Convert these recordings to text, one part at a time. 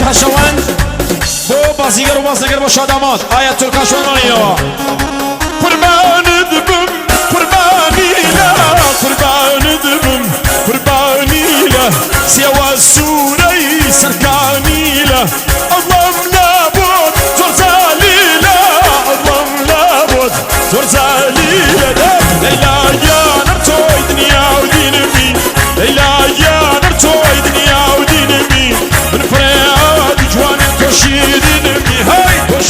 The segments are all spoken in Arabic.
خشوان بو بازیگر و بازنگر با شادامات آیت ترکاشوان مانیو قربان دبم قربانی لا قربان دبم قربانی لا سوا سوری سرکانی لا اللهم لابد ترزالي لا اللهم لابد ترزالي لا ليلى يا نرتوي دنيا ودين مين ليلى يا نرتوي دنيا ودين مين من فرياد جوان ترشيد مين هاي وش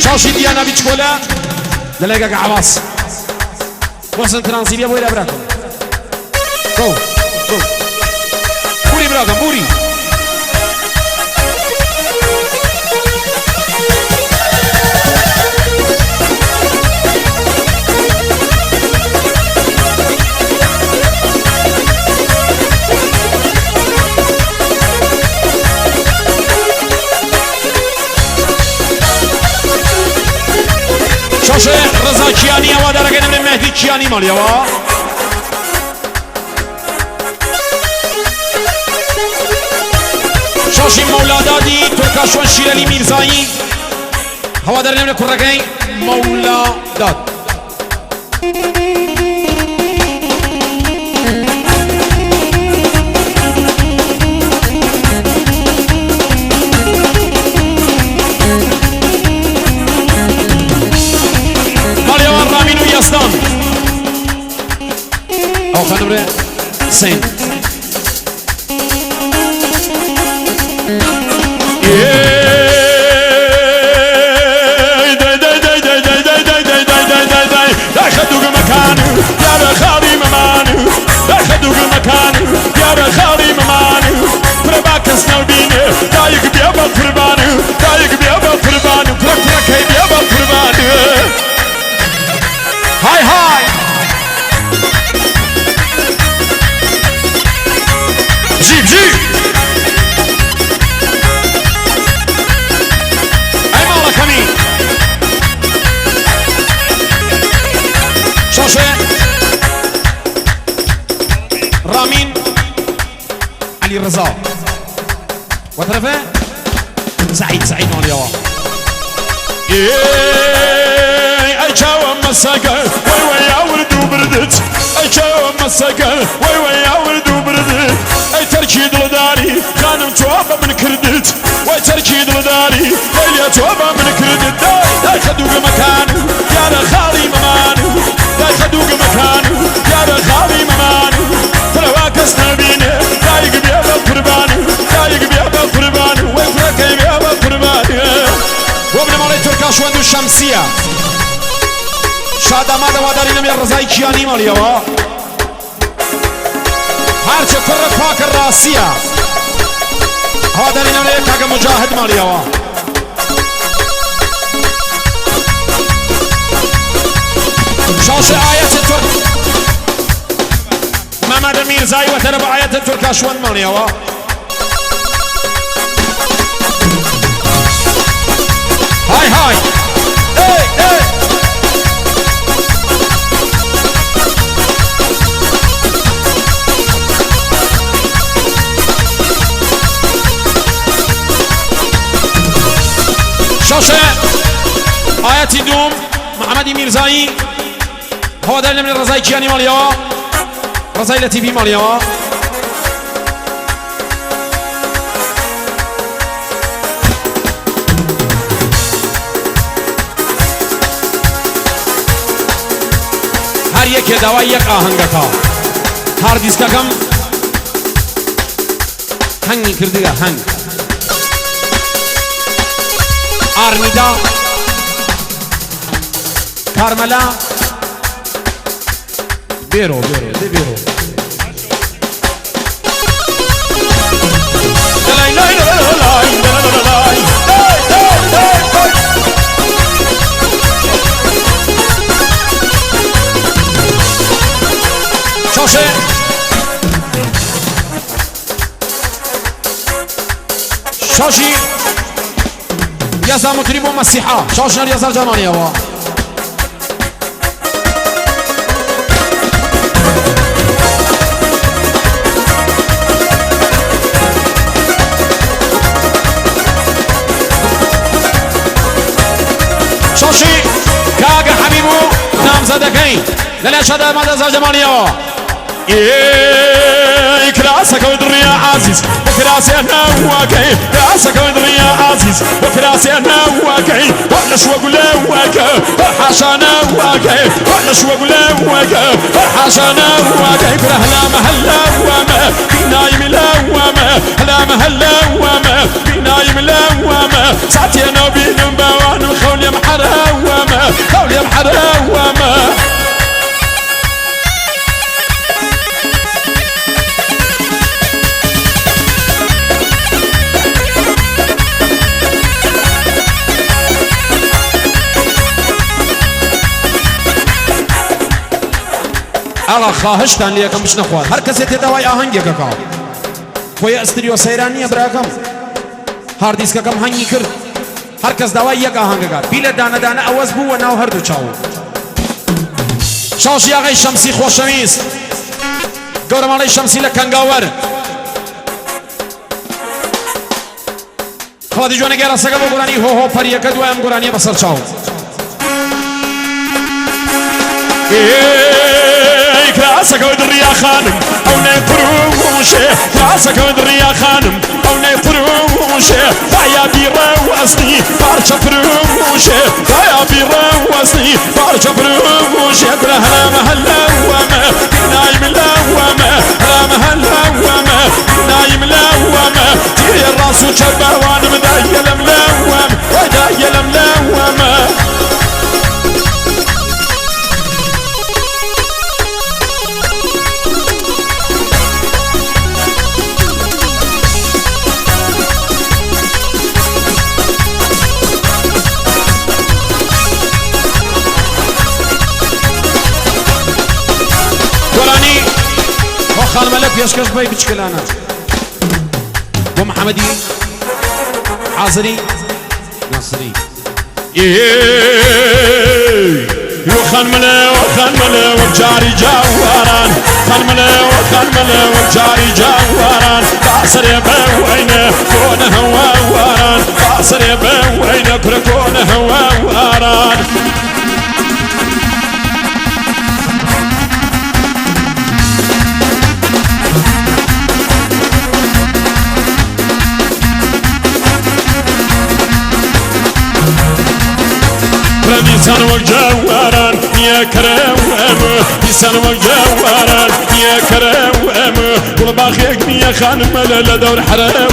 شاشي ديانا بيتشكولا دلقاق عباس وصل ترانسيبيا بوري براكم go بوري براكم بوري شاشه رضا کیانی هوا درگه نمره مهدی کیانی مالی هوا شاشی مولادادی ترکاشوان شیرالی میرزایی هوا در نمره کرگه مولاداد خانم سین خدوق مكانه يا بخاري ممانه خدوق مكانه يا بخاري ممانه فرباك سنوبينه دايق بيابا فربانه دايق بيابا فربانه فرك هي بيابا فربانه هاي هاي جيب جيب اي مالك همين شاشة رامين علي الرزا وطرفه سعيد ماليوا اي جاوة مساقة وي وي يا ولد وبردت اي جاوة مساقة وي وي يا ولد وبردت اي تركيد لداري خانم توابا من كردت وي تركيد لداري ليليا توابا من كردت داي خدوق مكانه يا رخالي ممانه داي خدوق مكانه يا رخالي ممانه فلواك استنبينه دايق بيابا قربانه دايق بيابا قربانه وي فركي بيابا قربانه وابن مالي تركاشوان دو شمسية شادامات وادارينم يا رزاي كياني ماليوا هرچه فرق پاک الراسية وادارينم يا كاغا مجاهد ماليوا شاش آيات الترك محمد الميرزاي وترب آيات التركاشوان ماليوا هاي هاي اي اي شاشة آياتي دوم محمد ميرزاي هو دلنا من الرزاي كياني ماليوا رزاي لتيفي ماليوا هر یک دوای یک آهنگتا هر دیسکا کم هنگی کردگا هنگ آرمیدا کارملا بیرو شاشه شاشي يزا مطرب مسيحة شاشة يزا الجمانية وا شوشي كاغا حبيبو نام زدكين للا شدا ما دزا جماليا كراسك ودري يا عزيز وكراسي انا واقعي كراسك ودري يا عزيز وكراسي انا واقعي ولا شو اقول واقع حاشا انا واقعي ولا شو اقول واقع حاشا انا واقعي كره لا محل وما في نايم لوامه لا محل وما في نايم لوامه ساعتي انا وبين بوان الخول يا محرومه خول يا محرومه الله خواهشتان ليكم مش نخوات هر کسی تدوای آهنگی که کام خوی استریو سیرانی براکم هار دیسک کم هنگی کرد هر کس دوای یک آهنگ کرد بیل دانه دانه آواز بو و ناو هر دو چاو شاشی آقای شمسی خوشمیز گورمالی شمسی لکنگاور خوادی جوانه گیرا سگا بو گرانی هو هو پریه کدو ام گرانی بسر چاو راسك ودري يا خانم او نفروشه راسك ودري يا خانم او نفروشه فيا بيروسني بارشا فروشه فيا بيروسني بارشا فروشه كل هلا مهلا وما نايم لوما هلا مهلا وما نايم لوما تيري الراس وشبه وانا مدايل ملوم ودايل ملومه خان ملك يشكش بي بشكلانا بو محمدي حاضري نصري يو خان ملا وخان ملا وجاري جواران خان ملا وخان ملا وجاري جواران باصر يا بوينه كون هواران باصر يا بوينه كون هواران لسان وجواران يا كرم لسان وجواران يا كرم قول باخيك يا خان ملا لدور حرام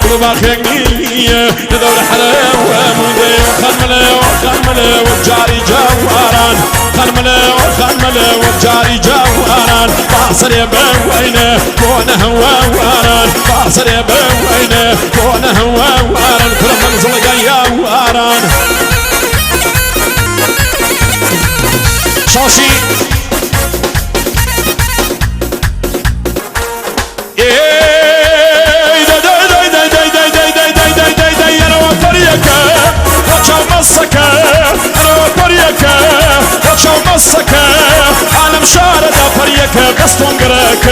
قول باخيك يا لدور حرام خان ملا وخان ملا وجاري جواران خان ملا وخان ملا وجاري جواران باصر يا بوينه كون هواران باصر يا بوينه كون هواران كل منزل يا واران شاشي انا وفريك وشاو مصك انا وفريك وشاو مصك عالم شارد فريك قصتون قراك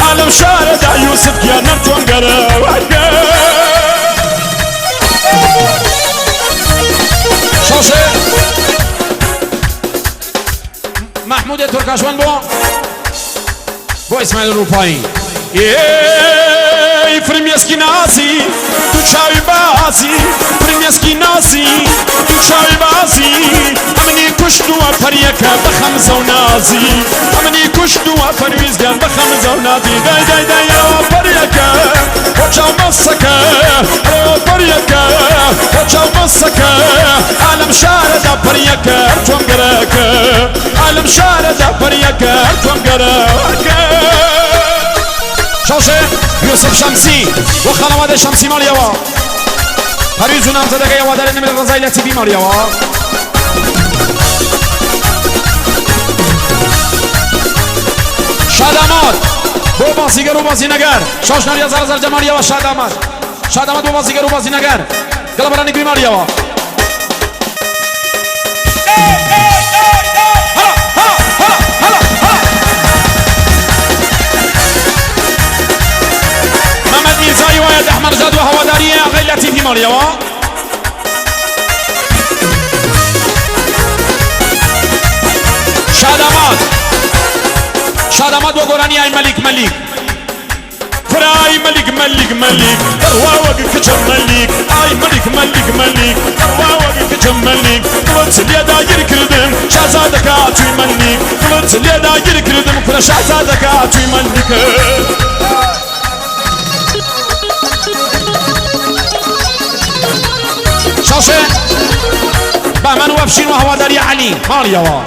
عالم شارد يوسف يا نمتون قراك شاشي محمود ترکاشوان بو اسماعیل روپایی فرمیسکی نازی تو چاوی بازی فرمیسکی نازی تو چاوی بازی امنی کشتو پریک بخمزه و نازی امنی کشتو پرویزگان بخمزه و نازی دای دای دای پریک وچاو مسک پریک وچاو مسک عالم شارد پریک ارتون گرک عالم شارد پریک ارتون گرک شاشه يوسف شمسي وخانواده شمسي ماليوا هريزو نامزده يا وادر نمر الرزايلة تي بي ماليوا شادامات بو بازيگر و بازينگر شاش ناريا زرزر جماليوا شادامات شادامات بو بازيگر و بازينگر قلبراني بي ماليوا زي وايد احمر جاد وهواداريه غيلتي في ماليوا شادمات وقراني اي ملك ملك فراي ملك ملك ملك دروا وقك ملك اي ملك ملك ملك دروا وقك ملك قلت لي داير كردم شازادك اتوي ملك قلت لي داير كردم كل شازادك اتوي ملك شاشه بامن وابشين وهو داري علي ماليوا